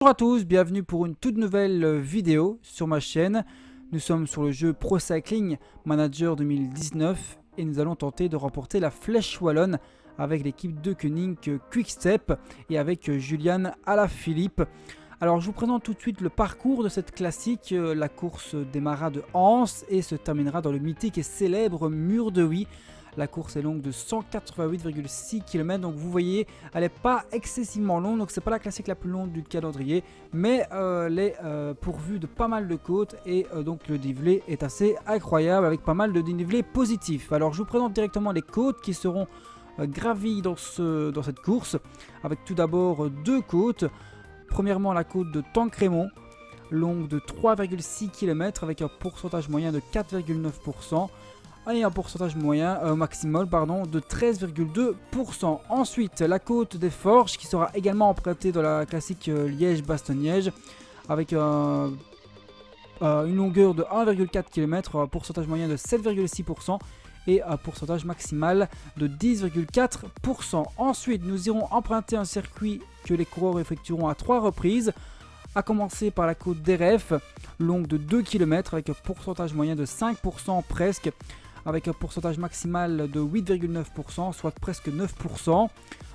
Bonjour à tous, bienvenue pour une toute nouvelle vidéo sur ma chaîne. Nous sommes sur le jeu Pro Cycling Manager 2019 et nous allons tenter de remporter la Flèche Wallonne avec l'équipe de Koenig Quick-Step et avec Julian Alaphilippe. Alors je vous présente tout de suite le parcours de cette classique. La course démarrera de Anse et se terminera dans le mythique et célèbre Mur de Huy. La course est longue de 188,6 km, donc vous voyez, elle n'est pas excessivement longue, donc c'est pas la classique la plus longue du calendrier, mais elle est pourvue de pas mal de côtes et donc le dénivelé est assez incroyable avec pas mal de dénivelés positifs. Alors je vous présente directement les côtes qui seront gravies dans cette course, avec tout d'abord deux côtes. Premièrement la côte de Tancrémont, longue de 3,6 km avec un pourcentage moyen de 4,9%. Et un pourcentage moyen maximal de 13,2%. Ensuite, la côte des Forges qui sera également empruntée dans la classique Liège-Bastogne-Liège avec une longueur de 1,4 km, un pourcentage moyen de 7,6% et un pourcentage maximal de 10,4%. Ensuite, nous irons emprunter un circuit que les coureurs effectueront à 3 reprises, à commencer par la côte d'Eref, longue de 2 km avec un pourcentage moyen de 5% presque, avec un pourcentage maximal de 8,9%, soit presque 9%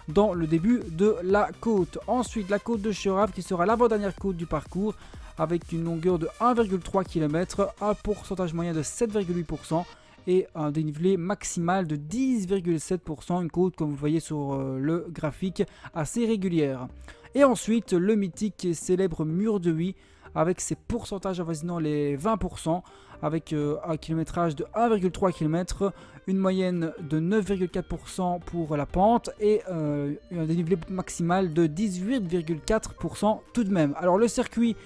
dans le début de la côte. Ensuite, la côte de Chérave qui sera l'avant-dernière côte du parcours avec une longueur de 1,3 km, un pourcentage moyen de 7,8% et un dénivelé maximal de 10,7%, une côte comme vous voyez sur le graphique assez régulière. Et ensuite, le mythique et célèbre Mur de Huy avec ses pourcentages avoisinant les 20%, avec un kilométrage de 1,3 km, une moyenne de 9,4% pour la pente et un dénivelé maximal de 18,4% tout de même. Alors le circuit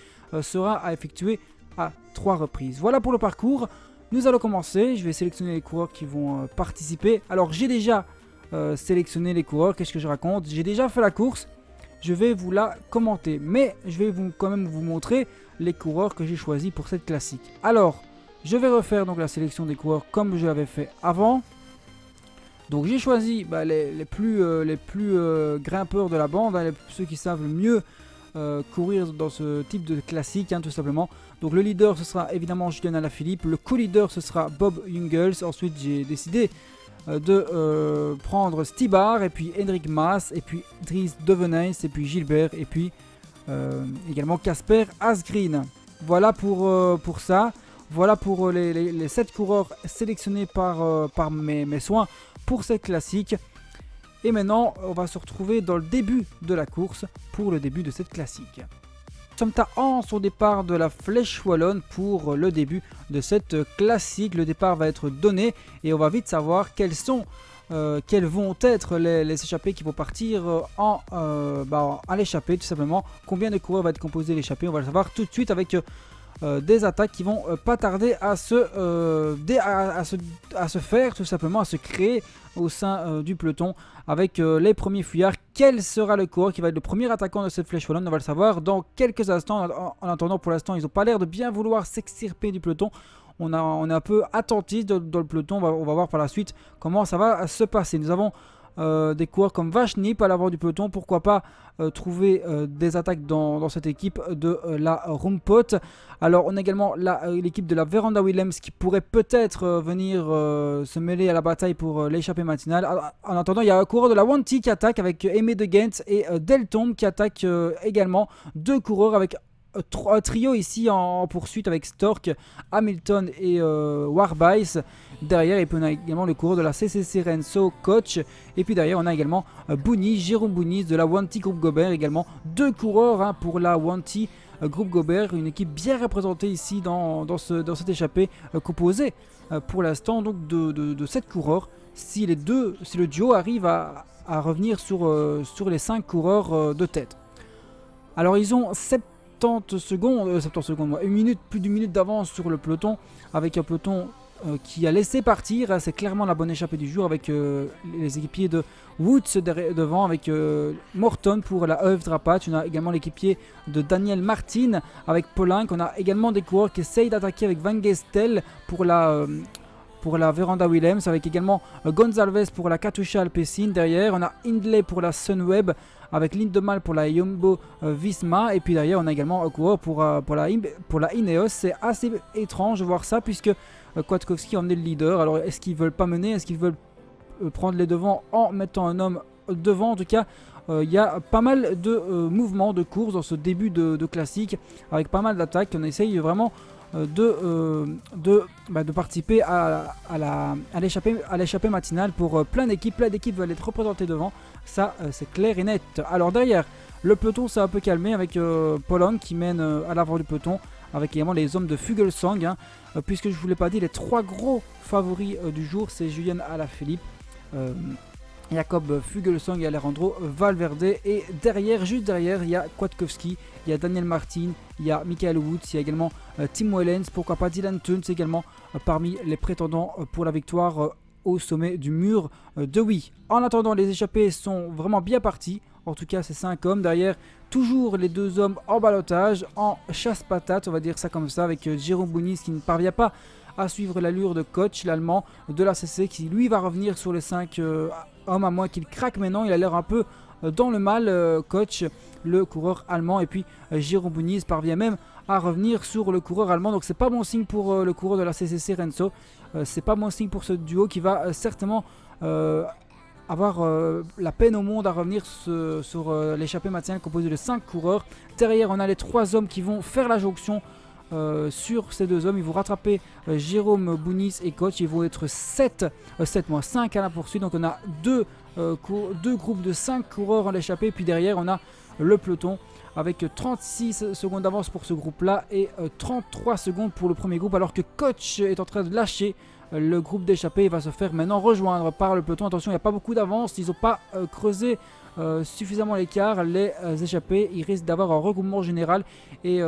sera à effectuer à 3 reprises. Voilà pour le parcours. Nous allons commencer. Je vais sélectionner les coureurs qui vont participer. Alors j'ai déjà sélectionné les coureurs. Qu'est-ce que je raconte? J'ai déjà fait la course. Je vais vous la commenter, mais je vais quand même vous montrer les coureurs que j'ai choisis pour cette classique. Alors, je vais refaire donc la sélection des coureurs comme je l'avais fait avant. Donc j'ai choisi les plus grimpeurs de la bande, hein, ceux qui savent le mieux courir dans ce type de classique, hein, tout simplement. Donc le leader ce sera évidemment Julian Alaphilippe, le co-leader ce sera Bob Jungels. Ensuite j'ai décidé de prendre Stibar et puis Henrik Mas et puis Dries Devenijns et puis Gilbert et puis également Casper Asgreen. Voilà pour ça. Voilà pour les 7 coureurs sélectionnés par mes soins pour cette classique. Et maintenant on va se retrouver dans le début de la course pour le début de cette classique. Nous sommes à Anse au départ de la Flèche Wallonne pour le début de cette classique. Le départ va être donné et on va vite savoir quelles vont être les échappées qui vont partir à l'échappée tout simplement. Combien de coureurs va être composé l'échappée, on va le savoir tout de suite avec des attaques qui vont pas tarder à se faire tout simplement, à se créer au sein du peloton avec les premiers fuyards. Quel sera le coureur qui va être le premier attaquant de cette Flèche Wallonne? On va le savoir dans quelques instants. En attendant, pour l'instant, ils n'ont pas l'air de bien vouloir s'extirper du peloton. On est un peu attentif dans le peloton. On va voir par la suite comment ça va se passer. Nous avons des coureurs comme Vachnipp à l'avant du peloton. Pourquoi pas trouver des attaques dans cette équipe de la Rumpot. Alors on a également l'équipe de la Veranda Willems qui pourrait peut-être venir se mêler à la bataille pour l'échappée matinale. En attendant, il y a un coureur de la Wanty qui attaque avec Aimé de Ghent et Deltombe qui attaque également. Deux coureurs avec un trio ici en poursuite avec Stork, Hamilton et Warbice. Derrière, et puis on a également le coureur de la CCC Renso, Coach. Et puis derrière, on a également Jérôme Bounis de la Wanty Groupe Gobert. Également deux coureurs pour la Wanty Groupe Gobert. Une équipe bien représentée ici dans cette échappée composée pour l'instant donc de 7 coureurs. Si le duo arrive à revenir sur les 5 coureurs de tête. Alors ils ont 70 secondes, plus d'une minute d'avance sur le peloton, avec un peloton qui a laissé partir. C'est clairement la bonne échappée du jour avec les équipiers de Woods devant, avec Morton pour la EF Drapat. On a également l'équipier de Daniel Martin avec Polinck. On a également des coureurs qui essayent d'attaquer avec Van Gestel pour la Veranda Willems, avec également Gonzalez pour la Katusha Alpecin. Derrière, on a Hindley pour la Sunweb avec Lindemann pour la Jumbo Visma. Et puis derrière, on a également un coureur pour la Ineos. C'est assez étrange de voir ça puisque Kwiatkowski a emmené le leader. Alors est-ce qu'ils veulent pas mener? Est-ce qu'ils veulent prendre les devants en mettant un homme devant? En tout cas, il y a pas mal de mouvements de course dans ce début de classique avec pas mal d'attaques. On essaye vraiment de participer à l'échappée matinale pour plein d'équipes. Plein d'équipes veulent être représentées devant, ça c'est clair et net. Alors derrière, le peloton s'est un peu calmé avec Pollon qui mène à l'avant du peloton, avec également les hommes de Fuglsang, puisque je ne vous l'ai pas dit, les 3 gros favoris du jour, c'est Julian Alaphilippe, Jakob Fuglsang et Alejandro Valverde. Et derrière, juste derrière, il y a Kwiatkowski, il y a Daniel Martin, il y a Michael Woods, il y a également Tim Wellens, pourquoi pas Dylan Teuns également parmi les prétendants pour la victoire au sommet du mur de Huy. En attendant, les échappés sont vraiment bien partis. En tout cas, c'est 5 hommes. Derrière, toujours les 2 hommes en ballottage, en chasse-patate, on va dire ça comme ça, avec Jérôme Bounis qui ne parvient pas à suivre l'allure de Koch, l'allemand de la CC, qui lui va revenir sur les 5 hommes, à moins qu'il craque maintenant. Il a l'air un peu dans le mal, Koch, le coureur allemand. Et puis Jérôme Bounis parvient même à revenir sur le coureur allemand. Donc c'est pas bon signe pour le coureur de la CCC Renzo. C'est pas bon signe pour ce duo qui va certainement avoir la peine au monde à revenir sur l'échappée matinale composée de 5 coureurs. Derrière, on a les 3 hommes qui vont faire la jonction sur ces 2 hommes. Ils vont rattraper Jérôme Bounis et Koch. Ils vont être 5 à la poursuite. Donc on a deux groupes de 5 coureurs en l'échappée. Puis derrière, on a le peloton avec 36 secondes d'avance pour ce groupe-là et 33 secondes pour le premier groupe, alors que Koch est en train de lâcher le groupe d'échappés. Il va se faire maintenant rejoindre par le peloton. Attention, il n'y a pas beaucoup d'avance. Ils n'ont pas creusé suffisamment l'écart. Les échappés, ils risquent d'avoir un regroupement général et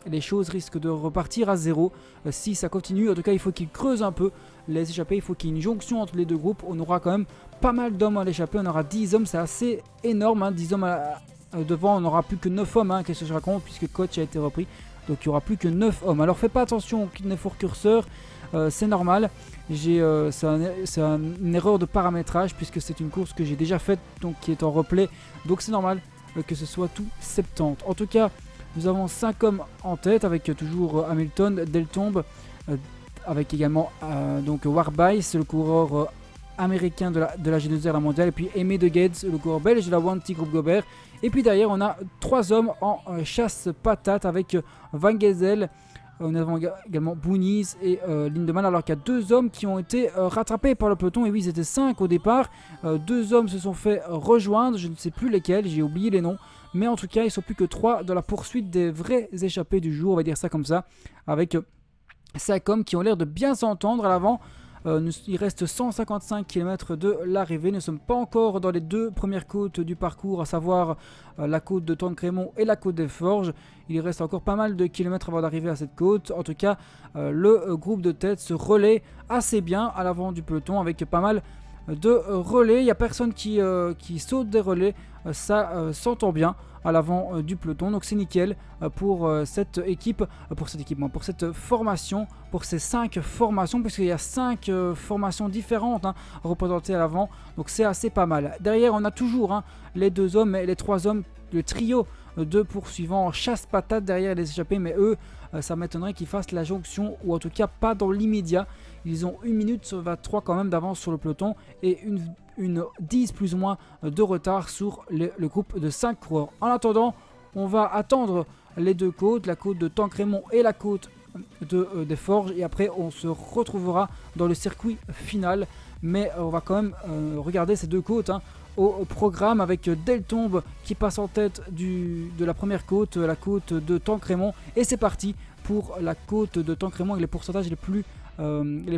les choses risquent de repartir à zéro si ça continue. En tout cas, il faut qu'ils creusent un peu les échappés. Il faut qu'il y ait une jonction entre les 2 groupes. On aura quand même pas mal d'hommes à l'échappée. On aura 10 hommes, c'est assez énorme, 10 hommes devant. On n'aura plus que 9 hommes, qu'est-ce que je raconte, puisque Koch a été repris. Donc il n'y aura plus que 9 hommes. Alors faites pas attention au Knefor curseur, c'est normal. C'est une erreur de paramétrage, puisque c'est une course que j'ai déjà faite, donc qui est en replay. Donc c'est normal que ce soit tout 70. En tout cas, nous avons 5 hommes en tête, avec toujours Hamilton, Deltombe, avec également donc Warbice, le coureur américain de la G2R, la mondiale, et puis Aimé de Guedes, le coureur belge de la Wanty Groupe Gobert. Et puis derrière, on a 3 hommes en chasse-patate avec Van Gesel. Nous avons également Bounis et Lindemann, alors qu'il y a 2 hommes qui ont été rattrapés par le peloton. Et oui, ils étaient 5 au départ. 2 hommes se sont fait rejoindre, je ne sais plus lesquels, j'ai oublié les noms. Mais en tout cas, ils ne sont plus que 3 dans la poursuite des vrais échappés du jour, on va dire ça comme ça. Avec 5 hommes qui ont l'air de bien s'entendre à l'avant. Il reste 155 km de l'arrivée. Nous ne sommes pas encore dans les 2 premières côtes du parcours, à savoir la côte de Tancrémont et la côte des Forges. Il reste encore pas mal de kilomètres avant d'arriver à cette côte. En tout cas, le groupe de tête se relaie assez bien à l'avant du peloton avec pas mal de relais. Il n'y a personne qui saute des relais. Ça s'entend bien à l'avant du peloton, donc c'est nickel pour cette équipe, pour cette formation, pour ces 5 formations, puisqu'il y a 5 formations différentes représentées à l'avant, donc c'est assez pas mal. Derrière, on a toujours les 2 hommes et les 3 hommes, le trio de poursuivants en chasse-patate derrière les échappés, mais eux, ça m'étonnerait qu'ils fassent la jonction, ou en tout cas pas dans l'immédiat. Ils ont 1 minute sur 23 quand même d'avance sur le peloton et une 10 plus ou moins de retard sur le groupe de 5 coureurs. En attendant, on va attendre les 2 côtes, la côte de Tancrémont et la côte des Forges, et après on se retrouvera dans le circuit final. Mais on va quand même regarder ces 2 côtes au programme, avec Deltombe qui passe en tête de la première côte, la côte de Tancrémont, et c'est parti pour la côte de Tancrémont avec les pourcentages les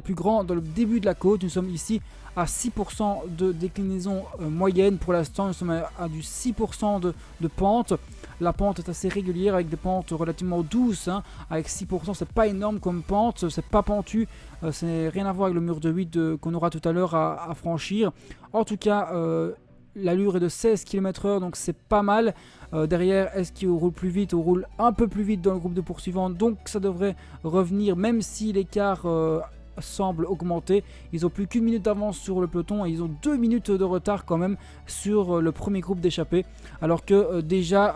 plus grands dans le début de la côte. Nous sommes ici à 6% de déclinaison moyenne pour l'instant. Nous sommes à du 6% de pente. La pente est assez régulière avec des pentes relativement douces. Avec 6%, c'est pas énorme comme pente, c'est pas pentu. C'est rien à voir avec le mur de 8 qu'on aura tout à l'heure à franchir. En tout cas, l'allure est de 16 km/h, donc c'est pas mal. Derrière, est-ce qu'il roule plus vite? On roule un peu plus vite dans le groupe de poursuivants, donc ça devrait revenir, même si l'écart semble augmenter. Ils ont plus qu'1 minute d'avance sur le peloton et ils ont 2 minutes de retard quand même sur le premier groupe d'échappés. Alors que déjà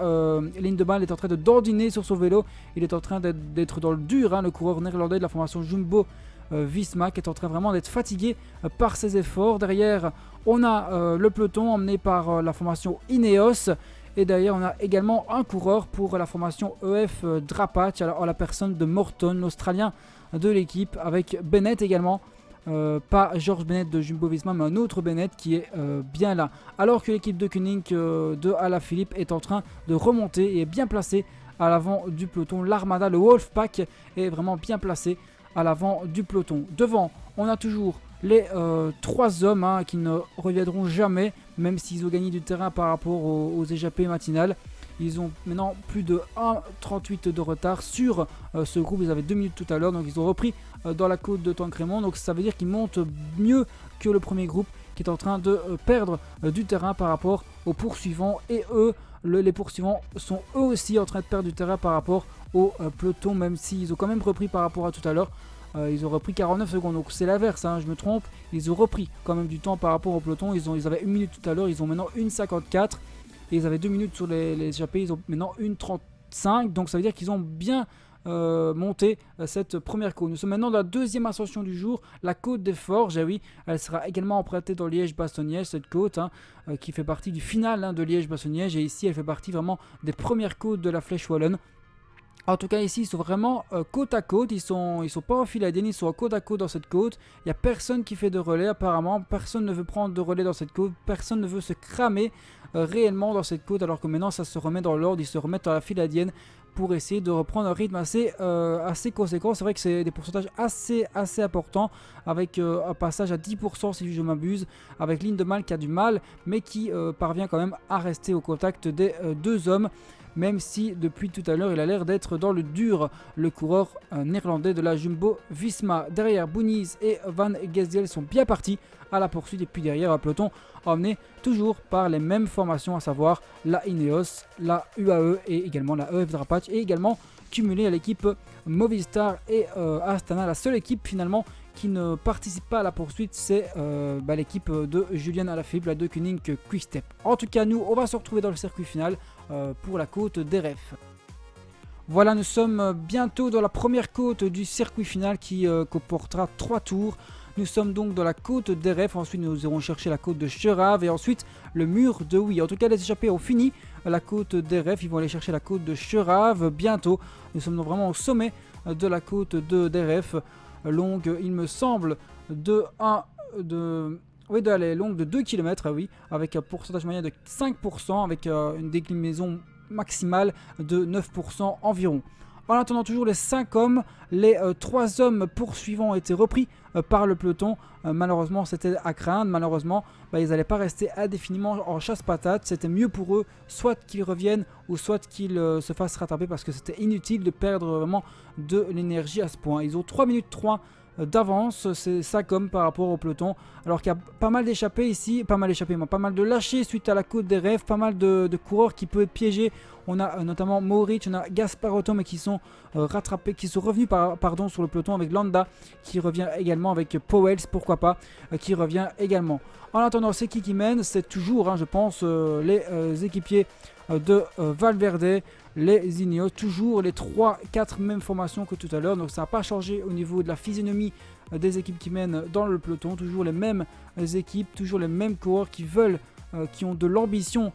Lindemann est en train de dandiner sur son vélo. Il est en train d'être dans le dur, hein, le coureur néerlandais de la formation Jumbo Visma qui est en train vraiment d'être fatigué par ses efforts. Derrière on a le peloton emmené par la formation Ineos. Et derrière on a également un coureur pour la formation EF Drapac, alors la personne de Morton, l'Australien de l'équipe, avec Bennett également. Pas George Bennett de Jumbo Visma, mais un autre Bennett qui est bien là. Alors que l'équipe de Koenig de Alaphilippe est en train de remonter et est bien placée à l'avant du peloton. L'Armada, le Wolfpack, est vraiment bien placé à l'avant du peloton. Devant, on a toujours les 3 hommes, hein, qui ne reviendront jamais, même s'ils ont gagné du terrain par rapport aux échappées matinales. Ils ont maintenant plus de 1,38 de retard sur ce groupe. Ils avaient 2 minutes tout à l'heure, donc ils ont repris dans la côte de Tancrémont. Donc ça veut dire qu'ils montent mieux que le premier groupe qui est en train de perdre du terrain par rapport aux poursuivants. Et eux, les poursuivants sont eux aussi en train de perdre du terrain par rapport au peloton, même s'ils ont quand même repris par rapport à tout à l'heure. Ils ont repris 49 secondes, donc c'est l'inverse, hein, je me trompe. Ils ont repris quand même du temps par rapport au peloton. Ils avaient 1 minute tout à l'heure, ils ont maintenant 1,54. Et ils avaient 2 minutes sur les échappées, ils ont maintenant 1,35. Donc ça veut dire qu'ils ont bien monté cette première côte. Nous sommes maintenant dans la deuxième ascension du jour, la côte des Forges. Et oui, elle sera également empruntée dans Liège-Bastogne-Liège, cette côte, hein, qui fait partie du final, hein, de Liège-Bastogne-Liège. Et ici, elle fait partie vraiment des premières côtes de la Flèche Wallonne. En tout cas ici ils sont vraiment côte à côte, ils sont pas en file indienne, ils sont côte à côte dans cette côte. Il n'y a personne qui fait de relais apparemment, personne ne veut prendre de relais dans cette côte, personne ne veut se cramer réellement dans cette côte, alors que maintenant ça se remet dans l'ordre, ils se remettent dans la file indienne pour essayer de reprendre un rythme assez conséquent. C'est vrai que c'est des pourcentages assez importants, avec un passage à 10% si je m'abuse, avec Lindemann qui a du mal, mais qui parvient quand même à rester au contact des 2 hommes. Même si depuis tout à l'heure il a l'air d'être dans le dur, le coureur néerlandais de la Jumbo Visma. Derrière, Bouniz et Van Gesdel sont bien partis à la poursuite, et puis derrière un peloton emmené toujours par les mêmes formations, à savoir la Ineos, la UAE et également la EF Drapac, et également cumulé à l'équipe Movistar et Astana. La seule équipe finalement qui ne participe pas à la poursuite, c'est l'équipe de Julian Alaphilippe, la de Koenig Quick-Step. En tout cas, nous, on va se retrouver dans le circuit final pour la côte d'Eref. Voilà, nous sommes bientôt dans la première côte du circuit final qui comportera 3 tours. Nous sommes donc dans la côte d'Eref, ensuite nous irons chercher la côte de Cherave et ensuite le mur de Huy. En tout cas, les échappés ont fini la côte d'Eref, ils vont aller chercher la côte de Cherave bientôt. Nous sommes donc vraiment au sommet de la côte d'Eref, longue, il me semble, longue de 2 km, oui, avec un pourcentage moyen de 5%, avec une déclinaison maximale de 9% environ. En attendant toujours les 5 hommes, les 3 hommes poursuivants ont été repris par le peloton. Malheureusement, c'était à craindre. Malheureusement, ils n'allaient pas rester indéfiniment en chasse-patate. C'était mieux pour eux, soit qu'ils reviennent ou soit qu'ils se fassent rattraper, parce que c'était inutile de perdre vraiment de l'énergie à ce point. Ils ont 3 minutes 3 d'avance, c'est 5 hommes par rapport au peloton, alors qu'il y a pas mal d'échappés ici, pas mal de lâchés suite à la côte des rêves, pas mal de coureurs qui peuvent être piégés. On a notamment Mohoric, on a Gasparotto, mais qui sont rattrapés, qui sont revenus sur le peloton, avec Landa qui revient également, avec Powell, pourquoi pas, qui revient également. En attendant, c'est qui mène, c'est toujours, je pense, les équipiers de Valverde, les Ineos, toujours les 3-4 mêmes formations que tout à l'heure, donc ça n'a pas changé au niveau de la physionomie des équipes qui mènent dans le peloton, toujours les mêmes équipes, toujours les mêmes coureurs qui ont de l'ambition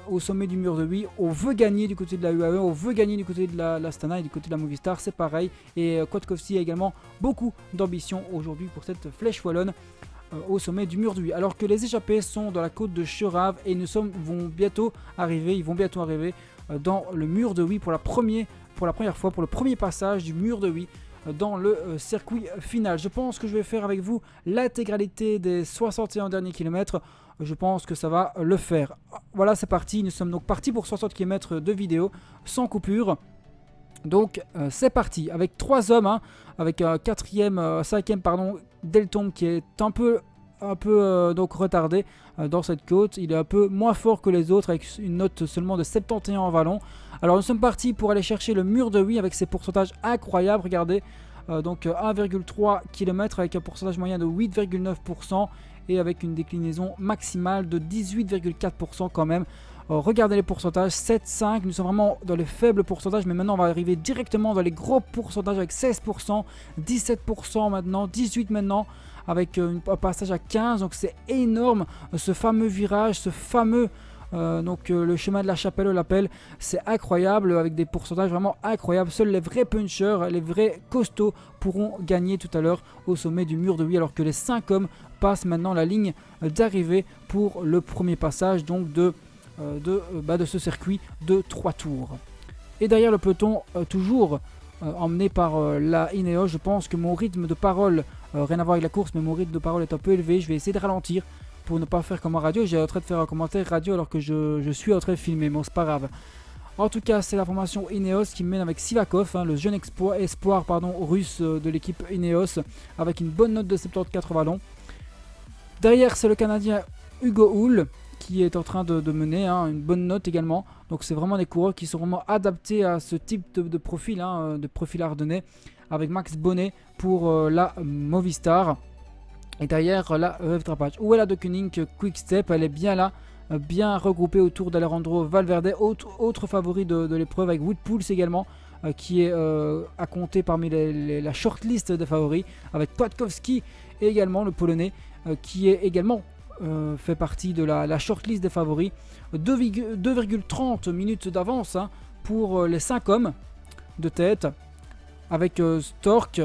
au sommet du mur de Huy. On veut gagner du côté de la UAE, on veut gagner du côté de l'Astana et du côté de la Movistar, c'est pareil, et Kwiatkowski a également beaucoup d'ambition aujourd'hui pour cette flèche wallonne au sommet du mur de Huy, alors que les échappés sont dans la côte de Cherave et ils vont bientôt arriver dans le mur de Huy pour la première fois, pour le premier passage du mur de Huy dans le circuit final. Je pense que je vais faire avec vous l'intégralité des 61 derniers kilomètres. Je pense que ça va le faire. Voilà, c'est parti. Nous sommes donc partis pour 60 km de vidéo sans coupure. Donc c'est parti avec 3 hommes, avec un 5e Deltombe qui est un peu donc retardé dans cette côte. Il est un peu moins fort que les autres, avec une note seulement de 71 en vallon. Alors nous sommes partis pour aller chercher le mur de Huy avec ses pourcentages incroyables. Regardez, donc 1,3 km avec un pourcentage moyen de 8,9% et avec une déclinaison maximale de 18,4% quand même. Regardez les pourcentages, 7, 5, nous sommes vraiment dans les faibles pourcentages, mais maintenant on va arriver directement dans les gros pourcentages avec 16%, 17% maintenant, 18% maintenant, avec un passage à 15, donc c'est énorme, ce fameux virage, ce fameux... le chemin de la chapelle on l'appelle, c'est incroyable avec des pourcentages vraiment incroyables. Seuls les vrais punchers, les vrais costauds pourront gagner tout à l'heure au sommet du mur de Huy, alors que les 5 hommes passent maintenant la ligne d'arrivée pour le premier passage donc de ce circuit de 3 tours. Et derrière le peloton, toujours emmené par la Ineos, je pense que mon rythme de parole, rien à voir avec la course, mais mon rythme de parole est un peu élevé. Je vais essayer de ralentir pour ne pas faire comme en radio. J'ai en train de faire un commentaire radio alors que je suis en train de filmer, mais c'est pas grave. En tout cas, c'est la formation Ineos qui mène avec Sivakov, le jeune espoir russe de l'équipe Ineos, avec une bonne note de 74 vallons. Derrière, c'est le Canadien Hugo Hull qui est en train de mener une bonne note également. Donc c'est vraiment des coureurs qui sont vraiment adaptés à ce type de profil, de profil ardennais, avec Max Bonnet pour la Movistar. Et derrière la Trapage. Où est la de Koenig Quick Step? Elle est bien là, bien regroupée autour d'Alejandro Valverde, autre favori de l'épreuve, avec Wout Poels également, qui est à compter parmi la shortlist des favoris, avec Kwiatkowski et également le Polonais, qui est également fait partie de la shortlist des favoris. 2,30 minutes d'avance pour les 5 hommes de tête, avec Stork,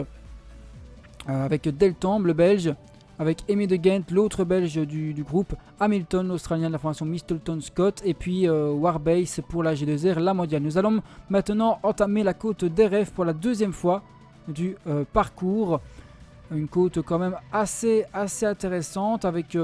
avec Deltambe le belge, avec Aimé de Ghent, l'autre belge du groupe, Hamilton, l'Australien de la formation Mistleton Scott, et puis Warbase pour la G2R, la mondiale. Nous allons maintenant entamer la côte d'Eref pour la deuxième fois du parcours. Une côte quand même assez intéressante, avec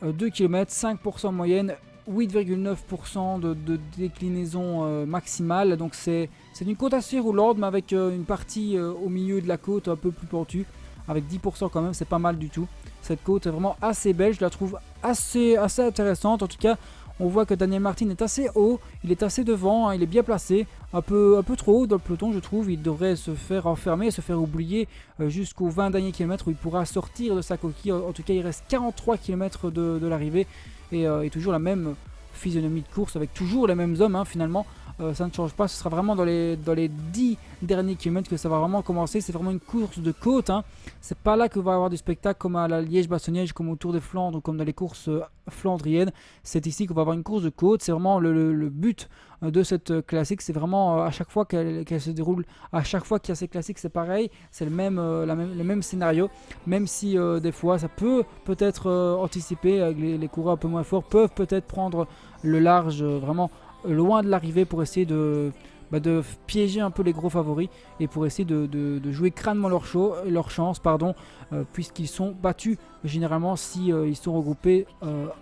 2 km, 5% moyenne, 8,9% de déclinaison maximale. Donc c'est une côte assez roulante, mais avec une partie au milieu de la côte un peu plus pentue. Avec 10% quand même, c'est pas mal du tout. Cette côte est vraiment assez belle, je la trouve assez intéressante. En tout cas, on voit que Daniel Martin est assez haut, il est assez devant, il est bien placé, un peu trop haut dans le peloton je trouve. Il devrait se faire enfermer, se faire oublier jusqu'aux 20 derniers kilomètres où il pourra sortir de sa coquille. En tout cas, il reste 43 km de l'arrivée et toujours la même physionomie de course avec toujours les mêmes hommes finalement. Ça ne change pas, ce sera vraiment dans les 10 derniers kilomètres que ça va vraiment commencer. C'est vraiment une course de côte, c'est pas là que va y avoir du spectacle comme à la Liège-Bastogne-Liège, comme au Tour des Flandres ou comme dans les courses flandriennes. C'est ici qu'on va avoir une course de côte. C'est vraiment le but de cette classique. C'est vraiment à chaque fois qu'elle se déroule, à chaque fois qu'il y a ces classiques, c'est pareil, c'est le même scénario, même si des fois ça peut-être anticiper, les coureurs un peu moins forts peuvent peut-être prendre le large vraiment loin de l'arrivée pour essayer de piéger un peu les gros favoris et pour essayer de jouer crânement leur chance, puisqu'ils sont battus généralement si ils sont regroupés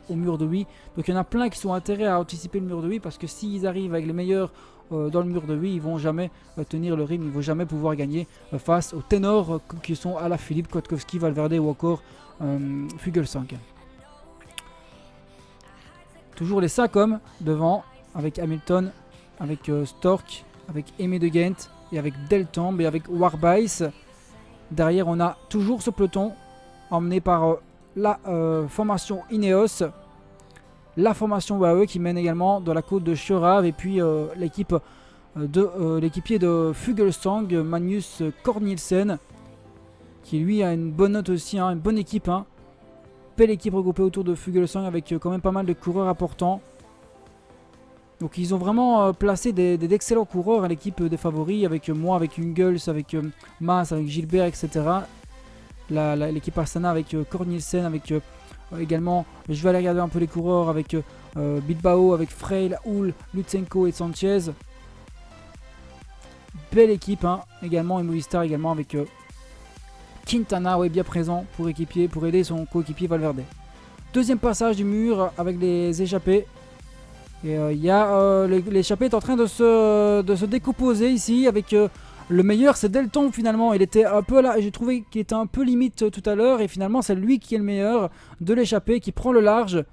au mur de Huy. Donc il y en a plein qui sont intérêts à anticiper le mur de Huy, parce que s'ils arrivent avec les meilleurs dans le mur de Huy, ils vont jamais tenir le rythme, ils vont jamais pouvoir gagner face aux ténors qui sont Alaphilippe, Kwiatkowski, Valverde ou encore Fuglsang. Toujours les 5 hommes devant, avec Hamilton, avec Stork, avec Aimé de Ghent et avec Deltambe et avec Warbase. Derrière, on a toujours ce peloton emmené par la formation Ineos, la formation WAE qui mène également dans la côte de Schörave, et puis l'équipier de Fuglsang, Magnus Cornelissen, qui lui a une bonne note aussi, une bonne équipe. Belle équipe regroupée autour de Fuglsang avec quand même pas mal de coureurs importants. Donc ils ont vraiment placé d'excellents coureurs à l'équipe des favoris, avec moi, avec Jungels, avec Mas, avec Gilbert, etc. L'équipe Astana avec Cornelissen, avec également, je vais aller regarder un peu les coureurs, avec Bilbao, avec Freil, Hull, Lutsenko et Sanchez. Belle équipe également, et Movistar également avec Quintana, bien présent pour aider son coéquipier Valverde. Deuxième passage du mur avec les échappés. Et l'échappé est en train de se décomposer ici, avec le meilleur, c'est Deltambe finalement. Il était un peu là, j'ai trouvé qu'il était un peu limite tout à l'heure, et finalement c'est lui qui est le meilleur de l'échappé, qui prend le large.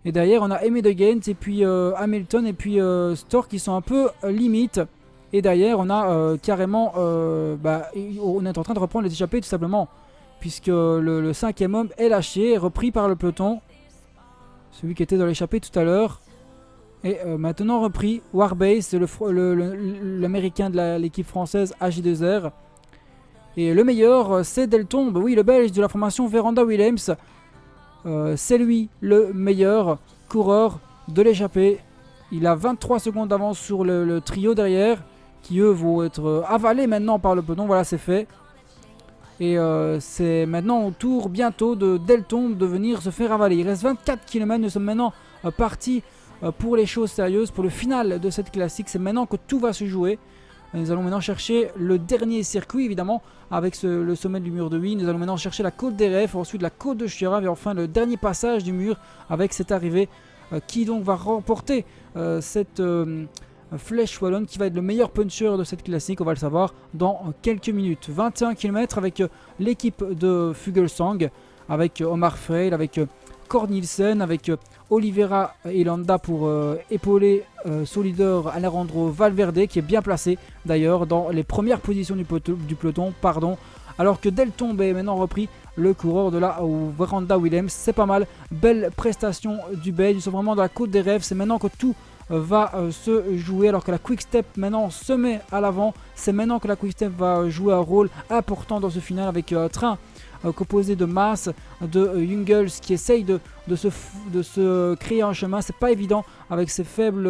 Et derrière on a Aimé de Ghent et puis Hamilton et puis Stork qui sont un peu limite. Et derrière, on a carrément, on est en train de reprendre les échappées tout simplement, puisque le cinquième homme est lâché, repris par le peloton, celui qui était dans l'échappée tout à l'heure. Et maintenant repris, Warbase, c'est l'américain de l'équipe française AJ2R. Et le meilleur, c'est Deltombe, oui, le belge de la formation Véranda Willems. C'est lui le meilleur coureur de l'échappée. Il a 23 secondes d'avance sur le trio derrière, qui eux vont être avalés maintenant par le peloton. Voilà, c'est fait. Et c'est maintenant au tour bientôt de Deltombe de venir se faire avaler. Il reste 24 km, nous sommes maintenant partis pour les choses sérieuses, pour le final de cette classique. C'est maintenant que tout va se jouer. Nous allons maintenant chercher le dernier circuit, évidemment, avec le sommet du mur de Huy. Nous allons maintenant chercher la côte des Refs, ensuite la côte de Chiorave et enfin le dernier passage du mur avec cette arrivée qui donc va remporter cette flèche wallonne, qui va être le meilleur puncher de cette classique. On va le savoir dans quelques minutes. 21 km avec l'équipe de Fuglsang, avec Omar Freil, avec Cord Nielsen, avec Oliveira et Landa pour épauler son leader Alejandro Valverde, qui est bien placé d'ailleurs dans les premières positions du peloton, alors que Deltombe est maintenant repris, le coureur de la Véranda Willems. C'est pas mal, belle prestation du Belge. Ils sont vraiment dans la côte des rêves. C'est maintenant que tout va se jouer, alors que la Quick Step maintenant se met à l'avant. C'est maintenant que la Quick Step va jouer un rôle important dans ce final, avec un train composé de Maas, de Jungels, qui essaye de se créer un chemin. C'est pas évident avec ces faibles,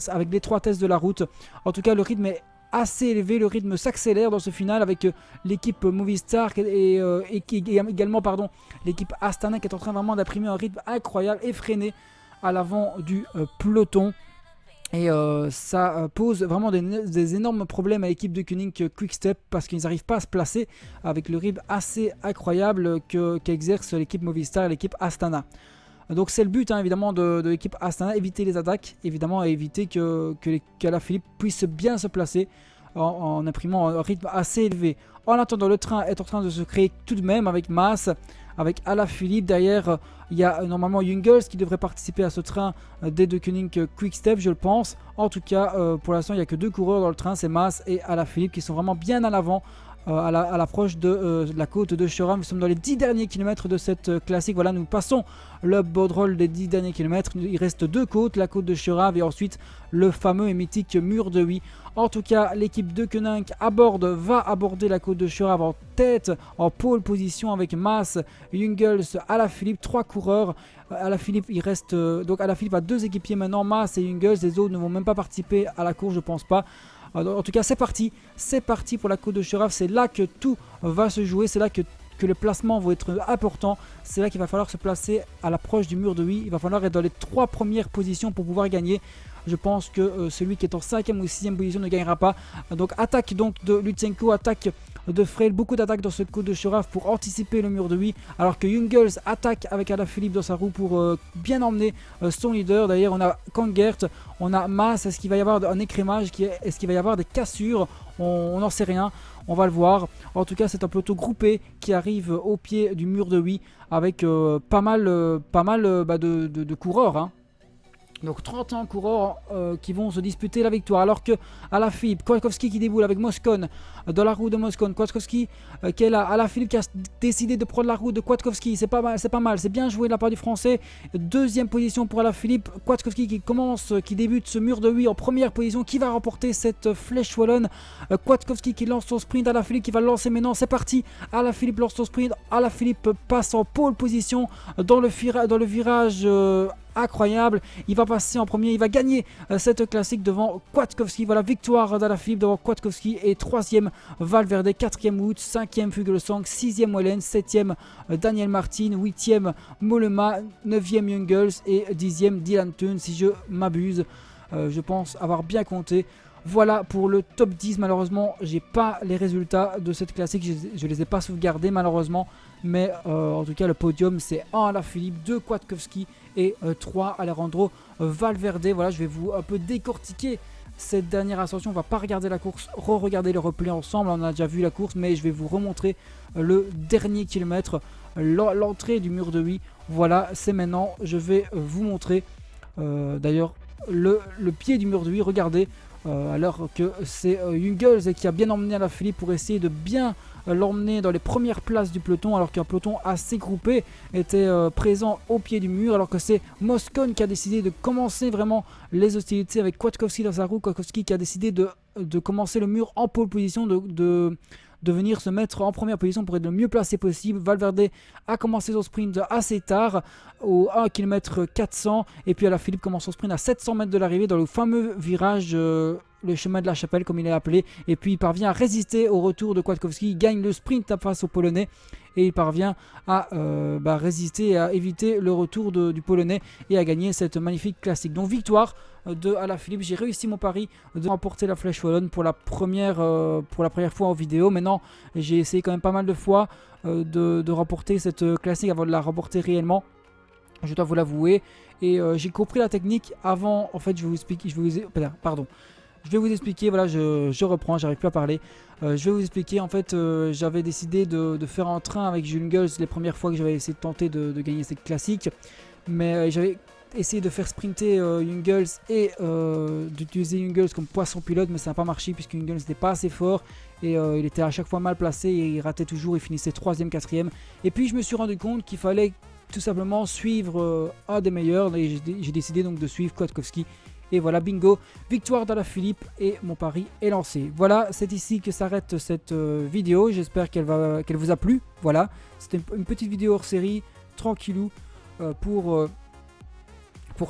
avec l'étroitesse de la route. En tout cas, le rythme est assez élevé, le rythme s'accélère dans ce final, avec l'équipe Movistar et également l'équipe Astana, qui est en train vraiment d'imprimer un rythme incroyable, effréné à l'avant du peloton. Et ça pose vraiment des énormes problèmes à l'équipe de Koenig Quick-Step, parce qu'ils n'arrivent pas à se placer avec le rythme assez incroyable qu'exerce l'équipe Movistar et l'équipe Astana. Donc c'est le but évidemment de l'équipe Astana, éviter les attaques, évidemment, et éviter qu'Alaphilippe puisse bien se placer en imprimant un rythme assez élevé. En attendant, le train est en train de se créer tout de même avec Maas, avec Alaphilippe. Derrière, il y a normalement Jungels qui devrait participer à ce train des deux Koenig Quick-Step, je le pense. En tout cas, pour l'instant, il n'y a que deux coureurs dans le train, c'est Maas et Alaphilippe, qui sont vraiment bien à l'avant à l'approche de la côte de Chiorave. Nous sommes dans les 10 derniers kilomètres de cette classique. Voilà, nous passons le borderol des 10 derniers kilomètres. Il reste deux côtes, la côte de Chiorave et ensuite le fameux et mythique mur de Huy. En tout cas, l'équipe de Koenig va aborder la côte de Chiorave en tête, en pole position, avec Maas, Jungels, Alaphilippe, trois coureurs. Alaphilippe, il reste donc Alaphilippe a deux équipiers maintenant, Maas et Jungels. Les autres ne vont même pas participer à la course, je pense pas. En tout cas, c'est parti pour la côte de Chiorave. C'est là que tout va se jouer, c'est là que les placements vont être importants. C'est là qu'il va falloir se placer à l'approche du mur de Huy. Il va falloir être dans les trois premières positions pour pouvoir gagner. Je pense que celui qui est en 5e ou 6e position ne gagnera pas. Donc attaque de Lutsenko, attaque de Freil, beaucoup d'attaques dans ce côte de Chiorave pour anticiper le mur de Huy, alors que Jungels attaque avec Alaphilippe dans sa roue pour bien emmener son leader. D'ailleurs, on a Kangert, on a Maas. Est-ce qu'il va y avoir un écrémage, est-ce qu'il va y avoir des cassures? On n'en sait rien, on va le voir. En tout cas, c'est un peloton groupé qui arrive au pied du mur de Huy, avec pas mal de coureurs, Donc 31 coureurs qui vont se disputer la victoire, alors que Alaphilippe, Kwiatkowski qui déboule avec Moscon dans la roue de Moscon. Kwiatkowski qui est là, Alaphilippe qui a décidé de prendre la roue de Kwiatkowski. C'est pas mal, c'est bien joué de la part du français. Deuxième position pour Alaphilippe. Kwiatkowski qui débute ce mur de Huy en première position. Qui va remporter cette flèche wallonne? Kwiatkowski qui lance son sprint, Alaphilippe qui va le lancer maintenant. C'est parti, Alaphilippe lance son sprint. Alaphilippe passe en pole position dans le virage incroyable. Il va passer en premier, il va gagner cette classique devant Kwiatkowski. Voilà, victoire d'Alaphilippe devant Kwiatkowski. Et 3e Valverde, 4e Wout, 5e Fuglsang, 6e Wellens, 7e Daniel Martin, 8e Mollema, 9e Jungels et 10e Dylan Teuns, si je m'abuse. Je pense avoir bien compté. Voilà pour le top 10. Malheureusement, j'ai pas les résultats de cette classique, je les ai pas sauvegardés malheureusement. Mais en tout cas, le podium, c'est 1 Alaphilippe, 2 Kwiatkowski et 3 Alejandro Valverde. Voilà, je vais vous un peu décortiquer cette dernière ascension. On va pas regarder la course, re-regarder le replay ensemble. On a déjà vu la course, mais je vais vous remontrer le dernier kilomètre, l'entrée du mur de Huy. Voilà, c'est maintenant. Je vais vous montrer d'ailleurs le pied du mur de Huy. Regardez, alors que c'est Jungels qui a bien emmené Alaphilippe pour essayer de bien l'emmener dans les premières places du peloton, alors qu'un peloton assez groupé était présent au pied du mur, alors que c'est Moscon qui a décidé de commencer vraiment les hostilités avec Kwiatkowski dans sa roue. Kwiatkowski qui a décidé de commencer le mur en pole position, de venir se mettre en première position pour être le mieux placé possible. Valverde a commencé son sprint assez tard, au 1 km 400, et puis Alaphilippe commence son sprint à 700 mètres de l'arrivée dans le fameux virage, le chemin de la chapelle comme il est appelé, et puis il parvient à résister au retour de Kwiatkowski, il gagne le sprint face au Polonais, et il parvient à résister et à éviter le retour du Polonais et à gagner cette magnifique classique. Donc victoire de Alaphilippe. J'ai réussi mon pari de remporter la Flèche Wallonne pour la première fois en vidéo. Maintenant, j'ai essayé quand même pas mal de fois de remporter cette classique avant de la remporter réellement. Je dois vous l'avouer. Et j'ai compris la technique avant. En fait, je vais vous expliquer. Je vais vous expliquer, voilà, je reprends, j'arrive plus à parler. Je vais vous expliquer, en fait, j'avais décidé de faire un train avec Jungels les premières fois que j'avais essayé de tenter de gagner cette classique. Mais j'avais essayé de faire sprinter Jungels et d'utiliser Jungels comme poisson pilote, mais ça n'a pas marché puisque Jungels n'était pas assez fort et il était à chaque fois mal placé et il ratait toujours, il finissait 3ème, 4ème. Et puis je me suis rendu compte qu'il fallait tout simplement suivre un des meilleurs et j'ai décidé donc de suivre Kwiatkowski. Et voilà, bingo, victoire d'Alaphilippe et mon pari est lancé. Voilà, c'est ici que s'arrête cette vidéo. J'espère qu'elle vous a plu. Voilà, c'était une petite vidéo hors série, tranquillou, pour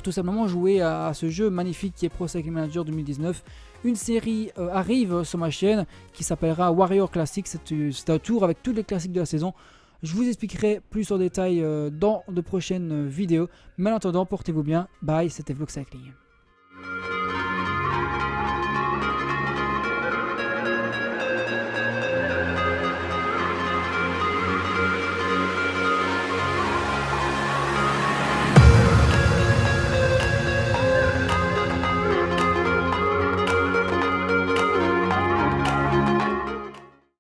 tout simplement jouer à ce jeu magnifique qui est Pro Cycling Manager 2019. Une série arrive sur ma chaîne qui s'appellera Warrior Classic. C'est un tour avec tous les classiques de la saison. Je vous expliquerai plus en détail dans de prochaines vidéos. Mais en attendant, portez-vous bien. Bye, c'était Vlog Cycling.